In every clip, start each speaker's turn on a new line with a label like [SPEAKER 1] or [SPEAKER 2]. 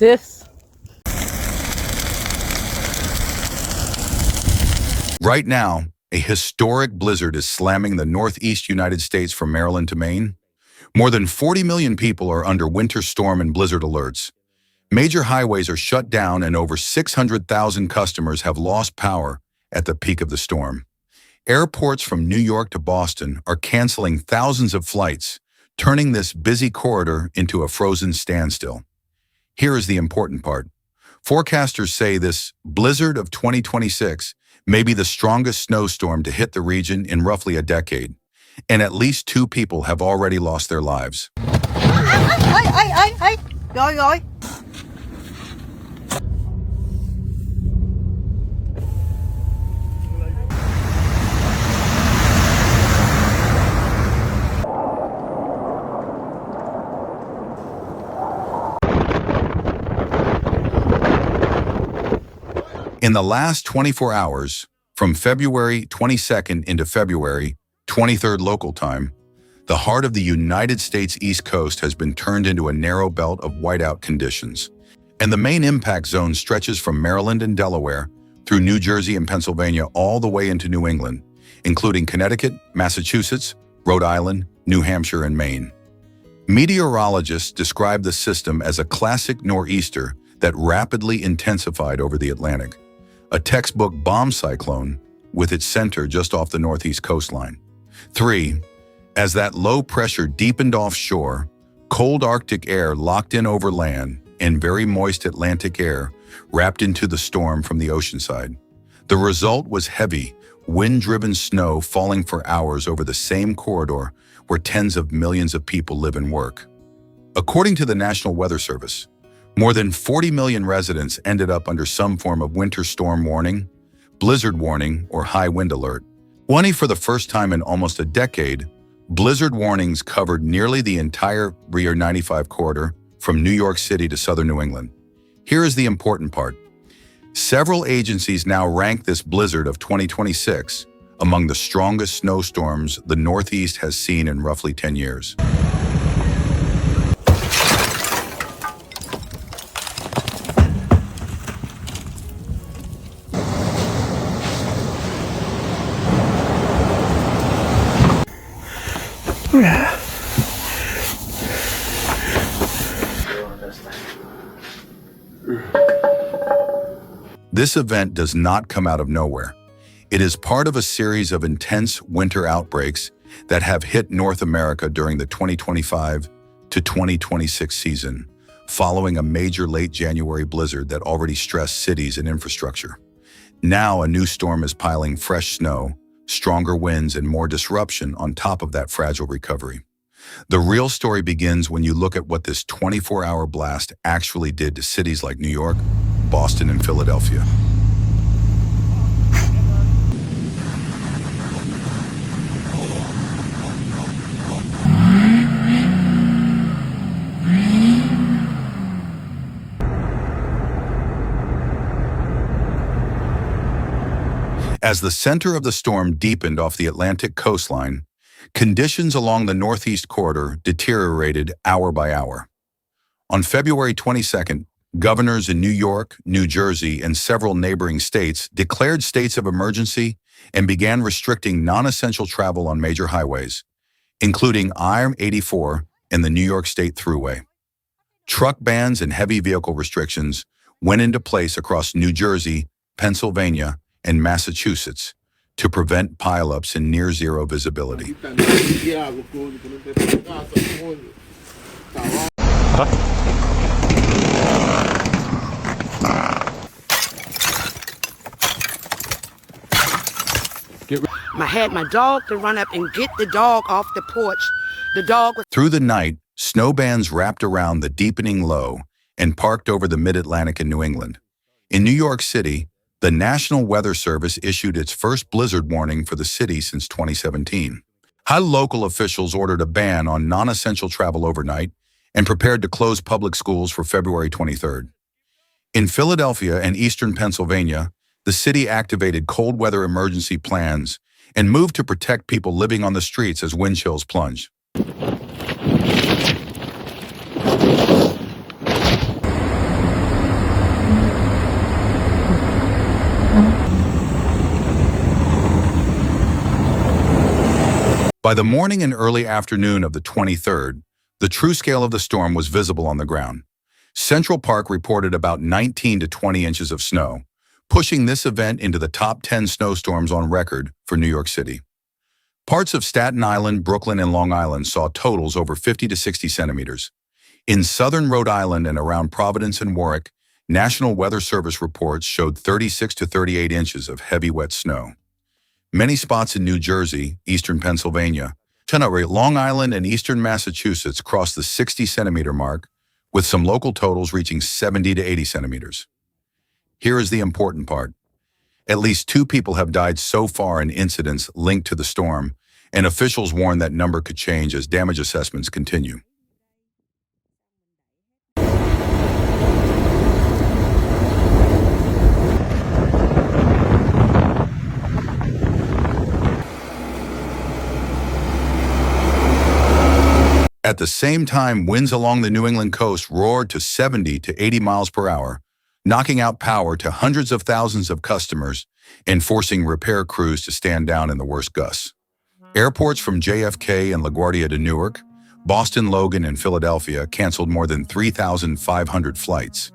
[SPEAKER 1] this.
[SPEAKER 2] Right now, a historic blizzard is slamming the northeast United States from Maryland to Maine. More than 40 million people are under winter storm and blizzard alerts. Major highways are shut down and over 600,000 customers have lost power at the peak of the storm. Airports from New York to Boston are canceling thousands of flights, turning this busy corridor into a frozen standstill. Here is the important part. Forecasters say this blizzard of 2026 may be the strongest snowstorm to hit the region in roughly a decade, and at least 2 people have already lost their lives. In the last 24 hours, from February 22nd into February 23rd local time, the heart of the United States East Coast has been turned into a narrow belt of whiteout conditions, and the main impact zone stretches from Maryland and Delaware through New Jersey and Pennsylvania all the way into New England, including Connecticut, Massachusetts, Rhode Island, New Hampshire, and Maine. Meteorologists describe the system as a classic nor'easter that rapidly intensified over the Atlantic, a textbook bomb cyclone with its center just off the northeast coastline. 3. As that low pressure deepened offshore, cold Arctic air locked in over land and very moist Atlantic air wrapped into the storm from the ocean side. The result was heavy, wind-driven snow falling for hours over the same corridor where tens of millions of people live and work. According to the National Weather Service, more than 40 million residents ended up under some form of winter storm warning, blizzard warning, or high wind alert. For the first time in almost a decade, blizzard warnings covered nearly the entire Rear 95 corridor from New York City to southern New England. Here is the important part. Several agencies now rank this blizzard of 2026 among the strongest snowstorms the Northeast has seen in roughly 10 years. This event does not come out of nowhere. It is part of a series of intense winter outbreaks that have hit North America during the 2025 to 2026 season, following a major late January blizzard that already stressed cities and infrastructure. Now a new storm is piling fresh snow, stronger winds, and more disruption on top of that fragile recovery. The real story begins when you look at what this 24-hour blast actually did to cities like New York, Boston, and Philadelphia. As the center of the storm deepened off the Atlantic coastline, conditions along the northeast corridor deteriorated hour by hour. On February 22nd, governors in New York, New Jersey, and several neighboring states declared states of emergency and began restricting non-essential travel on major highways, including I-84 and the New York State Thruway. Truck bans and heavy vehicle restrictions went into place across New Jersey, Pennsylvania, and Massachusetts to prevent pileups in near-zero visibility.
[SPEAKER 3] I had my dog to run up and get the dog off the porch. The dog was...
[SPEAKER 2] Through the night, snow bands wrapped around the deepening low and parked over the mid-Atlantic and New England. In New York City, the National Weather Service issued its first blizzard warning for the city since 2017. High local officials ordered a ban on non-essential travel overnight and prepared to close public schools for February 23rd. In Philadelphia and eastern Pennsylvania, the city activated cold weather emergency plans and moved to protect people living on the streets as wind chills plunged. By the morning and early afternoon of the 23rd, the true scale of the storm was visible on the ground. Central Park reported about 19 to 20 inches of snow, pushing this event into the top 10 snowstorms on record for New York City. Parts of Staten Island, Brooklyn, and Long Island saw totals over 50 to 60 centimeters. In southern Rhode Island and around Providence and Warwick, National Weather Service reports showed 36 to 38 inches of heavy wet snow. Many spots in New Jersey, eastern Pennsylvania, Long Island, and eastern Massachusetts crossed the 60-centimeter mark, with some local totals reaching 70 to 80 centimeters. Here is the important part. At least 2 people have died so far in incidents linked to the storm, and officials warn that number could change as damage assessments continue. At the same time, winds along the New England coast roared to 70 to 80 miles per hour, knocking out power to hundreds of thousands of customers and forcing repair crews to stand down in the worst gusts. Airports from JFK and LaGuardia to Newark, Boston, Logan, and Philadelphia canceled more than 3,500 flights,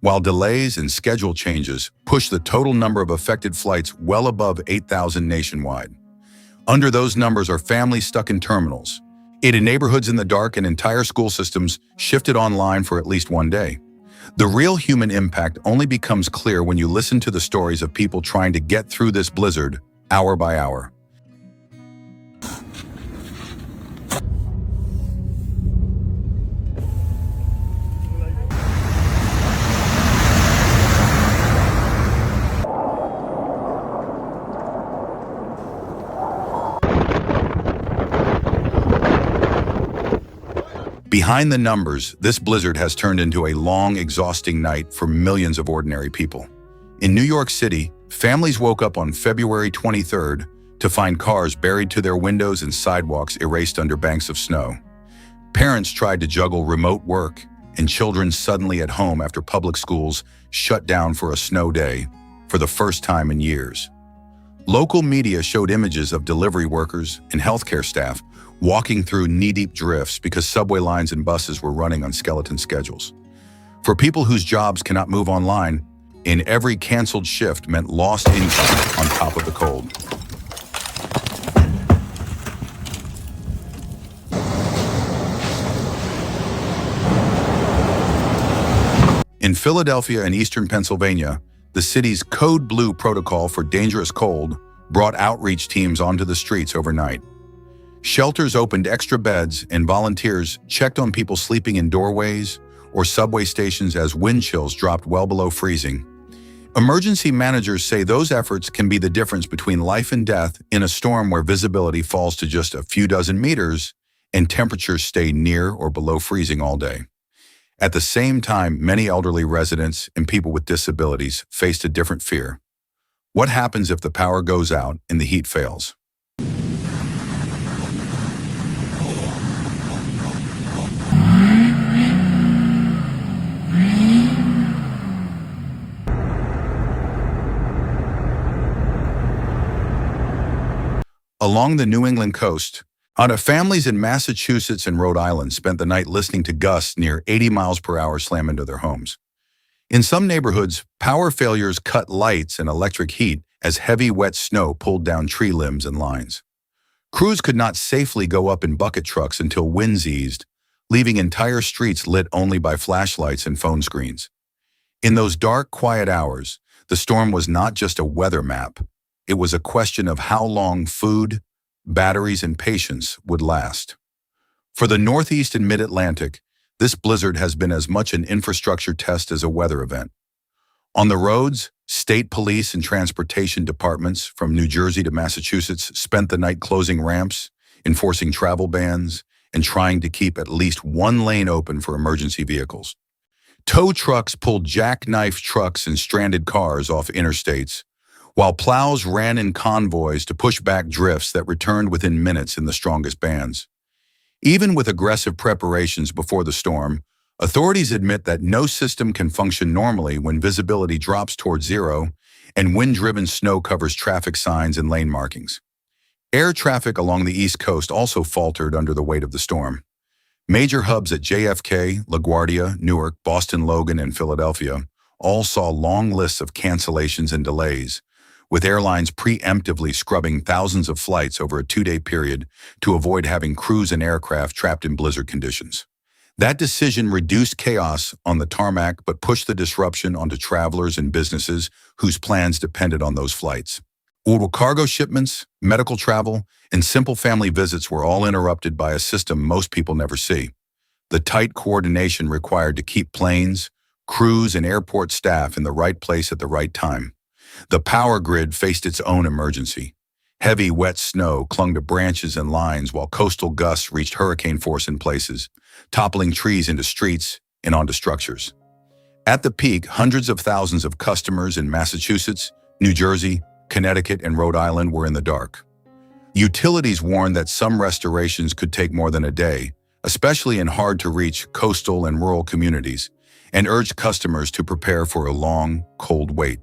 [SPEAKER 2] while delays and schedule changes pushed the total number of affected flights well above 8,000 nationwide. Under those numbers are families stuck in terminals, in neighborhoods in the dark, and entire school systems shifted online for at least one day. The real human impact only becomes clear when you listen to the stories of people trying to get through this blizzard hour by hour. Behind the numbers, this blizzard has turned into a long, exhausting night for millions of ordinary people. In New York City, families woke up on February 23rd to find cars buried to their windows and sidewalks erased under banks of snow. Parents tried to juggle remote work and children suddenly at home after public schools shut down for a snow day for the first time in years. Local media showed images of delivery workers and healthcare staff walking through knee-deep drifts because subway lines and buses were running on skeleton schedules. For people whose jobs cannot move online, in every canceled shift meant lost income on top of the cold. In Philadelphia and eastern Pennsylvania, the city's Code Blue protocol for dangerous cold brought outreach teams onto the streets overnight. Shelters opened extra beds and volunteers checked on people sleeping in doorways or subway stations as wind chills dropped well below freezing. Emergency managers say those efforts can be the difference between life and death in a storm where visibility falls to just a few dozen meters and temperatures stay near or below freezing all day. At the same time, many elderly residents and people with disabilities faced a different fear. What happens if the power goes out and the heat fails? Along the New England coast, families in Massachusetts and Rhode Island spent the night listening to gusts near 80 miles per hour slam into their homes. In some neighborhoods, power failures cut lights and electric heat as heavy wet snow pulled down tree limbs and lines. Crews could not safely go up in bucket trucks until winds eased, leaving entire streets lit only by flashlights and phone screens. In those dark, quiet hours, the storm was not just a weather map. It was a question of how long food, batteries, and patience would last. For the Northeast and Mid-Atlantic, this blizzard has been as much an infrastructure test as a weather event. On the roads, state police and transportation departments from New Jersey to Massachusetts spent the night closing ramps, enforcing travel bans, and trying to keep at least one lane open for emergency vehicles. Tow trucks pulled jackknife trucks and stranded cars off interstates, while plows ran in convoys to push back drifts that returned within minutes in the strongest bands. Even with aggressive preparations before the storm, authorities admit that no system can function normally when visibility drops towards zero and wind-driven snow covers traffic signs and lane markings. Air traffic along the East Coast also faltered under the weight of the storm. Major hubs at JFK, LaGuardia, Newark, Boston, Logan, and Philadelphia all saw long lists of cancellations and delays, with airlines preemptively scrubbing thousands of flights over a 2-day period to avoid having crews and aircraft trapped in blizzard conditions. That decision reduced chaos on the tarmac but pushed the disruption onto travelers and businesses whose plans depended on those flights. Cargo shipments, medical travel, and simple family visits were all interrupted by a system most people never see: the tight coordination required to keep planes, crews, and airport staff in the right place at the right time. The power grid faced its own emergency. Heavy, wet snow clung to branches and lines while coastal gusts reached hurricane force in places, toppling trees into streets and onto structures. At the peak, hundreds of thousands of customers in Massachusetts, New Jersey, Connecticut, and Rhode Island were in the dark. Utilities warned that some restorations could take more than a day, especially in hard-to-reach coastal and rural communities, and urged customers to prepare for a long, cold wait.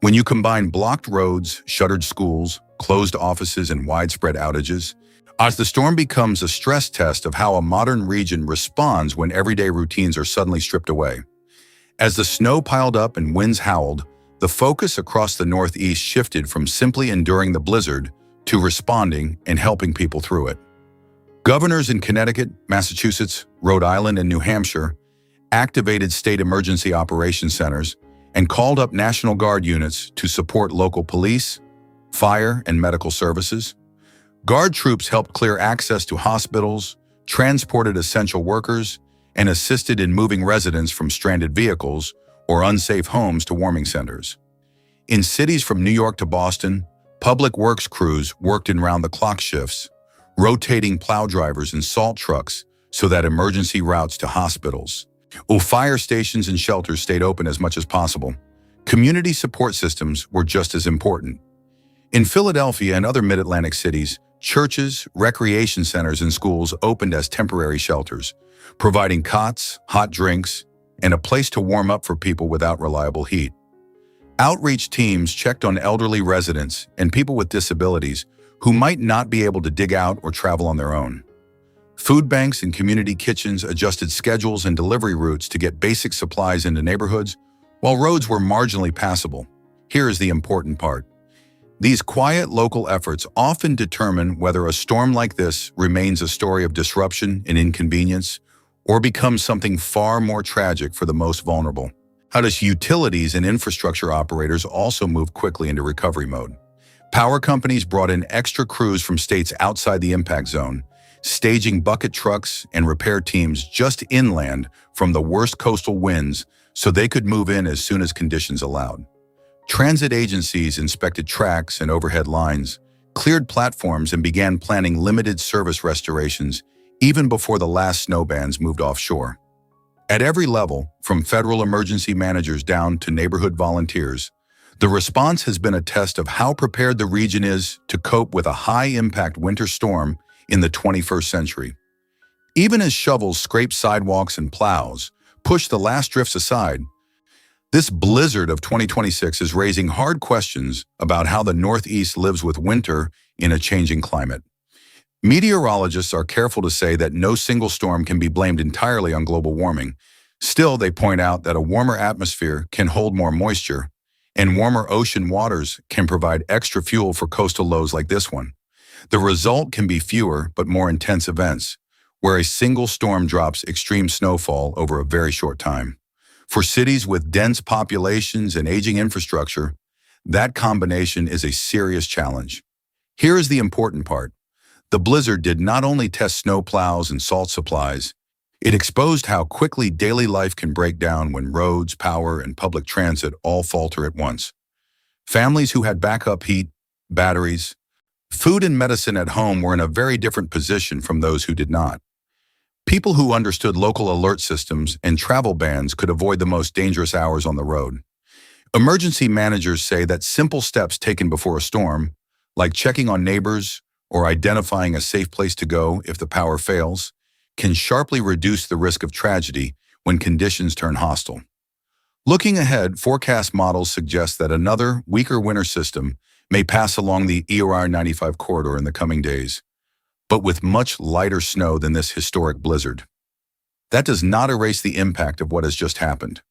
[SPEAKER 2] When you combine blocked roads, shuttered schools, closed offices, and widespread outages, as the storm becomes a stress test of how a modern region responds when everyday routines are suddenly stripped away. As the snow piled up and winds howled, the focus across the Northeast shifted from simply enduring the blizzard to responding and helping people through it. Governors in Connecticut, Massachusetts, Rhode Island, and New Hampshire activated state emergency operations centers and called up National Guard units to support local police, fire, and medical services. Guard troops helped clear access to hospitals, transported essential workers, and assisted in moving residents from stranded vehicles or unsafe homes to warming centers. In cities from New York to Boston, public works crews worked in round-the-clock shifts, rotating plow drivers and salt trucks so that emergency routes to hospitals, fire stations and shelters stayed open as much as possible. Community support systems were just as important. In Philadelphia and other mid-Atlantic cities, churches, recreation centers, and schools opened as temporary shelters, providing cots, hot drinks, and a place to warm up for people without reliable heat. Outreach teams checked on elderly residents and people with disabilities who might not be able to dig out or travel on their own. Food banks and community kitchens adjusted schedules and delivery routes to get basic supplies into neighborhoods, while roads were marginally passable. Here is the important part. These quiet local efforts often determine whether a storm like this remains a story of disruption and inconvenience or becomes something far more tragic for the most vulnerable. How does utilities and infrastructure operators also move quickly into recovery mode? Power companies brought in extra crews from states outside the impact zone, staging bucket trucks and repair teams just inland from the worst coastal winds so they could move in as soon as conditions allowed. Transit agencies inspected tracks and overhead lines, cleared platforms, and began planning limited service restorations even before the last snow bands moved offshore. At every level, from federal emergency managers down to neighborhood volunteers, the response has been a test of how prepared the region is to cope with a high-impact winter storm in the 21st century. Even as shovels scrape sidewalks and plows, push the last drifts aside, this blizzard of 2026 is raising hard questions about how the Northeast lives with winter in a changing climate. Meteorologists are careful to say that no single storm can be blamed entirely on global warming. Still, they point out that a warmer atmosphere can hold more moisture, and warmer ocean waters can provide extra fuel for coastal lows like this one. The result can be fewer but more intense events, where a single storm drops extreme snowfall over a very short time. For cities with dense populations and aging infrastructure, that combination is a serious challenge. Here is the important part. The blizzard did not only test snow plows and salt supplies, it exposed how quickly daily life can break down when roads, power, and public transit all falter at once. Families who had backup heat, batteries, food, and medicine at home were in a very different position from those who did not. People who understood local alert systems and travel bans could avoid the most dangerous hours on the road. Emergency managers say that simple steps taken before a storm, like checking on neighbors or identifying a safe place to go if the power fails, can sharply reduce the risk of tragedy when conditions turn hostile. Looking ahead, forecast models suggest that another, weaker winter system may pass along the EOR 95 corridor in the coming days, but with much lighter snow than this historic blizzard. That does not erase the impact of what has just happened.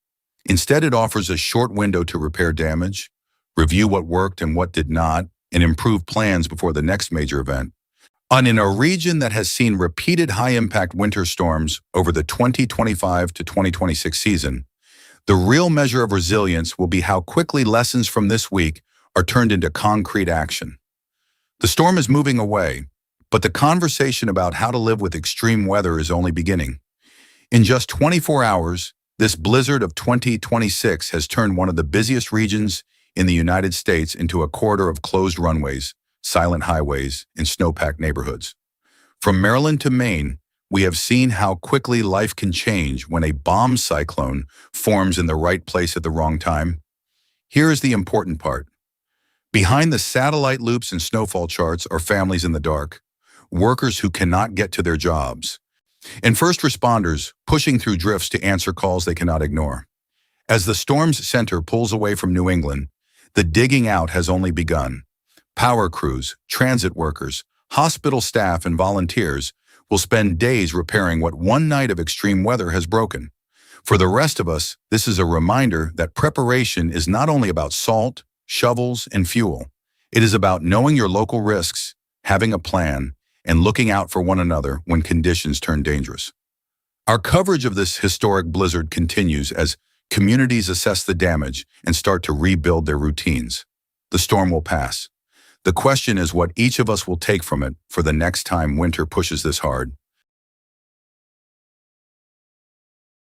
[SPEAKER 2] Instead, it offers a short window to repair damage, review what worked and what did not, and improve plans before the next major event. And in a region that has seen repeated high-impact winter storms over the 2025 to 2026 season, the real measure of resilience will be how quickly lessons from this week are turned into concrete action. The storm is moving away, but the conversation about how to live with extreme weather is only beginning. In just 24 hours, this blizzard of 2026 has turned one of the busiest regions in the United States into a corridor of closed runways, silent highways, and snow-packed neighborhoods. From Maryland to Maine, we have seen how quickly life can change when a bomb cyclone forms in the right place at the wrong time. Here is the important part. Behind the satellite loops and snowfall charts are families in the dark, workers who cannot get to their jobs, and first responders pushing through drifts to answer calls they cannot ignore. As the storm's center pulls away from New England, the digging out has only begun. Power crews, transit workers, hospital staff, and volunteers will spend days repairing what one night of extreme weather has broken. For the rest of us, this is a reminder that preparation is not only about salt, shovels, and fuel. It is about knowing your local risks, having a plan, and looking out for one another when conditions turn dangerous. Our coverage of this historic blizzard continues as communities assess the damage and start to rebuild their routines. The storm will pass. The question is what each of us will take from it for the next time winter pushes this hard.